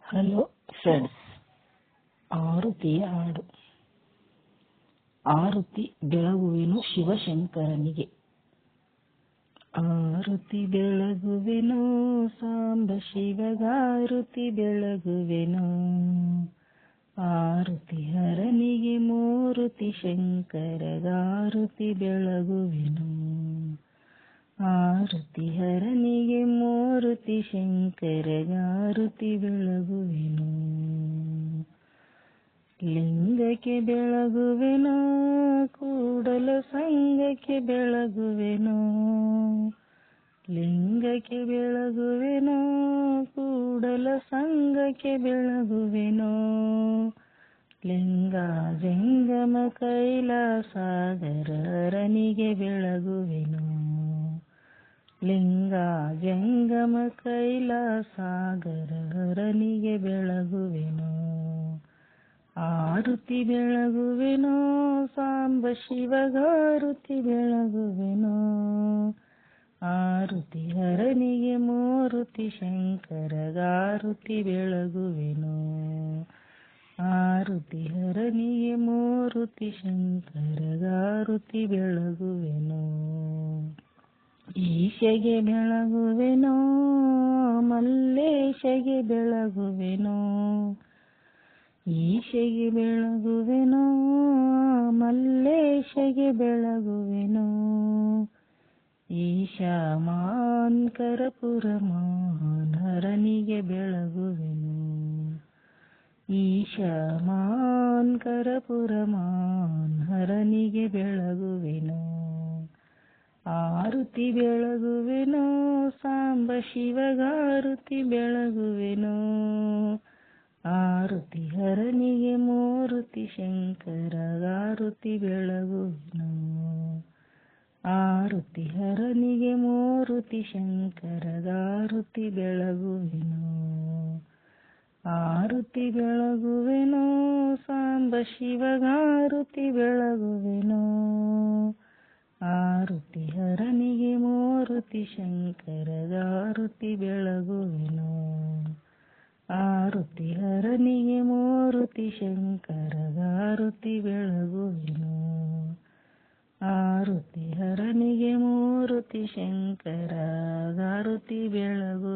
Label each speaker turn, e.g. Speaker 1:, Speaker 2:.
Speaker 1: Hello friends, ಆರುತಿಯ ಹಾಡು. ಆರುತಿ ಬೆಳಗುವೆನು ಶಿವಶಂಕರನಿಗೆ. ಆರುತಿ ಬೆಳಗುವೆನು ಸಾಂಬ ಶಿವಗಾರುತಿ ಬೆಳಗುವೆನು. ಆರುತಿ ಹರನಿಗೆ ಮೂರುತಿ ಶಂಕರಗಾರುತಿ ಬೆಳಗುವೆನು. ಆರುತಿ ಹರನಿಗೆ ಮೂರುತಿ ಶಂಕರಗಾರುತಿ ಬೆಳಗುವೆನು. ಲಿಂಗಕ್ಕೆ ಬೆಳಗುವೆನು, ಕೂಡಲ ಸಂಘಕ್ಕೆ ಬೆಳಗುವೆನು. ಲಿಂಗಕ್ಕೆ ಬೆಳಗುವೆನು, ಕೂಡಲ ಸಂಘಕ್ಕೆ ಬೆಳಗುವೆನು. ಲಿಂಗ ಜಂಗಮ ಕೈಲಾಸಾಗರ ಹರನಿಗೆ ಬೆಳಗುವೆನು. ಲಿಂಗ ಜಂಗಮ ಕೈಲಾಸಾಗರ ಹರನಿಗೆ ಬೆಳಗುವೆನು. ಆರುತಿ ಬೆಳಗುವೆನು ಸಾಂಬ ಶಿವಗಾರುತಿ ಬೆಳಗುವೆನು. ಆರುತಿ ಹರನಿಗೆ ಮೂರುತಿ ಶಂಕರಗಾರುತಿ ಬೆಳಗುವೆನು. ಆರುತಿ ಹರನಿಗೆ ಮೂರುತಿ ಶಂಕರಗಾರುತಿ ಬೆಳಗುವೆನು. ಈಶೆಗೆ ಬೆಳಗುವೆನು, ಮಲ್ಲೇಶಗೆ ಬೆಳಗುವೆನು. ಈಶೆಗೆ ಬೆಳಗುವೆನು, ಮಲ್ಲೇಶಗೆ ಬೆಳಗುವೆನು. ಈಶಾಮಾನ್ ಕರಪುರಮಾನ್ ಹರನಿಗೆ ಬೆಳಗುವೆನು. ಈಶಾಮಾನ್ ಕರಪುರಮಾನ್ ಹರನಿಗೆ ಬೆಳಗುವೆನು. ಆರುತಿ ಬೆಳಗುವೆನು ಸಾಂಬ ಶಿವಗಾರುತಿ ಬೆಳಗುವೆನು. ಆರುತಿ ಹರನಿಗೆ ಮೂರುತಿ ಶಂಕರಗಾರುತಿ ಬೆಳಗುವೆನು. ಆರುತಿ ಹರನಿಗೆ ಮೂರುತಿ ಶಂಕರಗಾರುತಿ ಬೆಳಗುವೆನು. ಆರುತಿ ಬೆಳಗುವೆನು ಸಾಂಬ ಶಿವಗಾರುತಿ ಬೆಳಗುವೆನು. ಆರುತಿ ಹರನಿಗೆ ಮೂರುತಿ ಶಂಕರಗಾರುತಿ ಬೆಳಗುವೆನು. ಆರುತಿ ಹರನಿಗೆ ಮೂರುತಿ ಶಂಕರಗಾರುತಿ ಬೆಳಗುವೆನು. ಆರುತಿ ಹರನಿಗೆ ಮೂರುತಿ ಶಂಕರಗಾರುತಿ ಬೆಳಗುವೆನು.